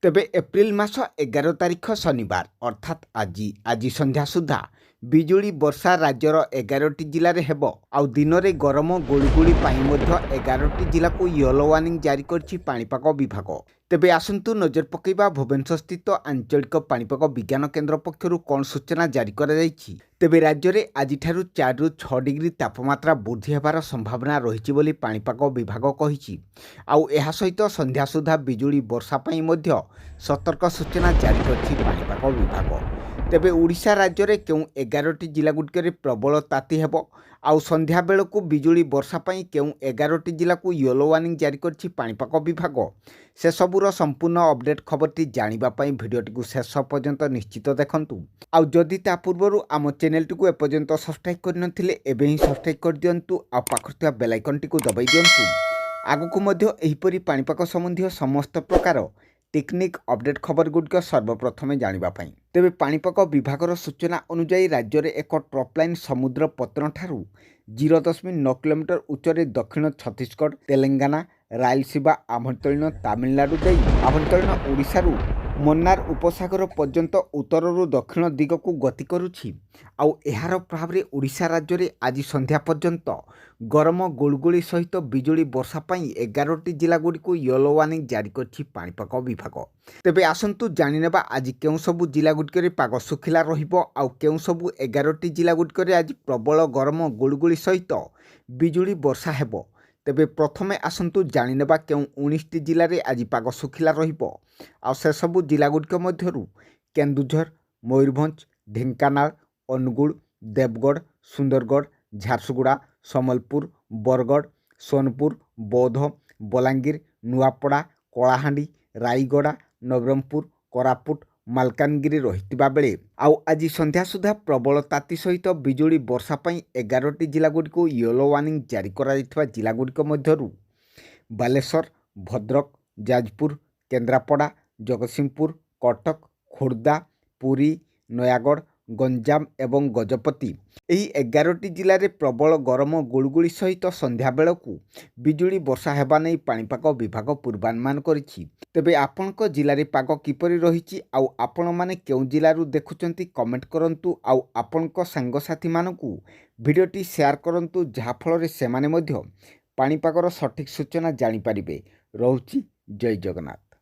ତେବେ ଏପ୍ରିଲ ମାସ 11 ତାରିଖ ଶନିବାର ଅର୍ଥାତ୍ ଆଜି ସନ୍ଧ୍ୟା ସୁଦ୍ଧା ବିଜୁଳି ବର୍ଷା ରାଜ୍ୟର 11ଟି ଜିଲ୍ଲାରେ ହେବ। ଆଉ ଦିନରେ ଗରମ ଗୁଳୁଗୁଳି ପାଇଁ ମଧ୍ୟ 11ଟି ଜିଲ୍ଲାକୁ ୟେଲୋ ୱାର୍ଣ୍ଣିଂ ଜାରି କରିଛି ପାଣିପାଗ ବିଭାଗ। ତେବେ ଆସନ୍ତୁ ନଜର ପକାଇବା ଭୁବନେଶ୍ୱରସ୍ଥିତ ଆଞ୍ଚଳିକ ପାଣିପାଗ ବିଜ୍ଞାନ କେନ୍ଦ୍ର ପକ୍ଷରୁ କ'ଣ ସୂଚନା ଜାରି କରାଯାଇଛି। ତେବେ ରାଜ୍ୟରେ ଆଜିଠାରୁ 4ରୁ 6 ଡିଗ୍ରୀ ତାପମାତ୍ରା ବୃଦ୍ଧି ହେବାର ସମ୍ଭାବନା ରହିଛି ବୋଲି ପାଣିପାଗ ବିଭାଗ କହିଛି। ଆଉ ଏହା ସହିତ ସନ୍ଧ୍ୟା ସୁଦ୍ଧା ବିଜୁଳି ବର୍ଷା ପାଇଁ ମଧ୍ୟ ସତର୍କ ସୂଚନା ଜାରି କରିଛି ପାଣିପାଗ ବିଭାଗ। ତେବେ ଓଡ଼ିଶା ରାଜ୍ୟରେ କେଉଁ 11ଟି ଜିଲ୍ଲାଗୁଡ଼ିକରେ ପ୍ରବଳ ତାତି ହେବ, ଆଉ ସନ୍ଧ୍ୟା ବେଳକୁ ବିଜୁଳି ବର୍ଷା ପାଇଁ କେଉଁ 11ଟି ଜିଲ୍ଲାକୁ ୟେଲୋ ୱାର୍ଣ୍ଣିଂ ଜାରି କରିଛି ପାଣିପାଗ ବିଭାଗ, ସେସବୁର ସମ୍ପୂର୍ଣ୍ଣ ଅପଡେଟ୍ ଖବରଟି ଜାଣିବା ପାଇଁ ଭିଡ଼ିଓଟିକୁ ଶେଷ ପର୍ଯ୍ୟନ୍ତ ନିଶ୍ଚିତ ଦେଖନ୍ତୁ। ଆଉ ଯଦି ତା ପୂର୍ବରୁ ଆମ ଚ୍ୟାନେଲଟିକୁ ଏପର୍ଯ୍ୟନ୍ତ ସବସ୍କ୍ରାଇବ୍ କରିନଥିଲେ ଏବେ ହିଁ ସବସ୍କ୍ରାଇବ୍ କରିଦିଅନ୍ତୁ, ଆଉ ପାଖରେ ଥିବା ବେଲ୍ ଆଇକନ୍ଟିକୁ ଦବାଇ ଦିଅନ୍ତୁ ଆଗକୁ ମଧ୍ୟ ଏହିପରି ପାଣିପାଗ ସମ୍ବନ୍ଧୀୟ ସମସ୍ତ ପ୍ରକାର ଟେକ୍ନିକ୍ ଅପଡେଟ୍ ଖବରଗୁଡ଼ିକ ସର୍ବପ୍ରଥମେ ଜାଣିବା ପାଇଁ। ତେବେ ପାଣିପାଗ ବିଭାଗର ସୂଚନା ଅନୁଯାୟୀ ରାଜ୍ୟରେ ଏକ ଟ୍ରପ୍ ଲାଇନ୍ ସମୁଦ୍ର ପତନଠାରୁ 0.9 କିଲୋମିଟର ଉଚ୍ଚରେ ଦକ୍ଷିଣ ଛତିଶଗଡ଼, ତେଲେଙ୍ଗାନା, ରାୟଲସୀମା, ଆଭ୍ୟନ୍ତରୀଣ ତାମିଲନାଡୁ ଦେଇ ଆଭ୍ୟନ୍ତରୀଣ ଓଡ଼ିଶାରୁ ମନ୍ନାର ଉପସାଗର ପର୍ଯ୍ୟନ୍ତ ଉତ୍ତରରୁ ଦକ୍ଷିଣ ଦିଗକୁ ଗତି କରୁଛି। ଆଉ ଏହାର ପ୍ରଭାବରେ ଓଡ଼ିଶା ରାଜ୍ୟରେ ଆଜି ସନ୍ଧ୍ୟା ପର୍ଯ୍ୟନ୍ତ ଗରମ ଗୁଳୁଗୁଳି ସହିତ ବିଜୁଳି ବର୍ଷା ପାଇଁ 11ଟି ଜିଲ୍ଲାଗୁଡ଼ିକୁ ୟେଲୋ ୱାର୍ଣ୍ଣିଂ ଜାରି କରିଛି ପାଣିପାଗ ବିଭାଗ। ତେବେ ଆସନ୍ତୁ ଜାଣିନେବା ଆଜି କେଉଁ ସବୁ ଜିଲ୍ଲାଗୁଡ଼ିକରେ ପାଗ ଶୁଖିଲା ରହିବ, ଆଉ କେଉଁ ସବୁ 11ଟି ଜିଲ୍ଲାଗୁଡ଼ିକରେ ଆଜି ପ୍ରବଳ ଗରମ ଗୁଳୁଗୁଳି ସହିତ ବିଜୁଳି ବର୍ଷା ହେବ। ତେବେ ପ୍ରଥମେ ଆସନ୍ତୁ ଜାଣିନେବା କେଉଁ 19ଟି ଜିଲ୍ଲାରେ ଆଜି ପାଗ ଶୁଖିଲା ରହିବ। ଆଉ ସେସବୁ ଜିଲ୍ଲାଗୁଡ଼ିକ ମଧ୍ୟରୁ କେନ୍ଦୁଝର, ମୟୂରଭଞ୍ଜ, ଢେଙ୍କାନାଳ, ଅନୁଗୁଳ, ଦେବଗଡ଼, ସୁନ୍ଦରଗଡ଼, ଝାରସୁଗୁଡ଼ା, ସମ୍ବଲପୁର, ବରଗଡ଼, ସୋନପୁର, ବୌଦ୍ଧ, ବଲାଙ୍ଗୀର, ନୂଆପଡ଼ା, କଳାହାଣ୍ଡି, ରାୟଗଡ଼ା, ନବରଙ୍ଗପୁର, କୋରାପୁଟ, ମାଲକାନଗିରି ରହିଥିବା ବେଳେ ଆଉ ଆଜି ସନ୍ଧ୍ୟା ସୁଦ୍ଧା ପ୍ରବଳ ତାତି ସହିତ ବିଜୁଳି ବର୍ଷା ପାଇଁ 11ଟି ଜିଲ୍ଲାଗୁଡ଼ିକୁ ୟେଲୋ ୱାର୍ଣ୍ଣିଂ ଜାରି କରାଯାଇଥିବା ଜିଲ୍ଲାଗୁଡ଼ିକ ମଧ୍ୟରୁ ବାଲେଶ୍ୱର, ଭଦ୍ରକ, ଯାଜପୁର, କେନ୍ଦ୍ରାପଡ଼ା, ଜଗତସିଂହପୁର, କଟକ, ଖୋର୍ଦ୍ଧା, ପୁରୀ, ନୟାଗଡ଼, ଗଞ୍ଜାମ ଏବଂ ଗଜପତି। ଏହି 11ଟି ଜିଲ୍ଲାରେ ପ୍ରବଳ ଗରମ ଗୁଳୁଗୁଳି ସହିତ ସନ୍ଧ୍ୟା ବେଳକୁ ବିଜୁଳି ବର୍ଷା ହେବା ନେଇ ପାଣିପାଗ ବିଭାଗ ପୂର୍ବାନୁମାନ କରିଛି। ତେବେ ଆପଣଙ୍କ ଜିଲ୍ଲାରେ ପାଗ କିପରି ରହିଛି, ଆଉ ଆପଣମାନେ କେଉଁ ଜିଲ୍ଲାରୁ ଦେଖୁଛନ୍ତି କମେଣ୍ଟ କରନ୍ତୁ, ଆଉ ଆପଣଙ୍କ ସାଙ୍ଗସାଥୀମାନଙ୍କୁ ଭିଡ଼ିଓଟି ସେୟାର କରନ୍ତୁ, ଯାହାଫଳରେ ସେମାନେ ମଧ୍ୟ ପାଣିପାଗର ସଠିକ୍ ସୂଚନା ଜାଣିପାରିବେ। ରହୁଛି, ଜୟ ଜଗନ୍ନାଥ।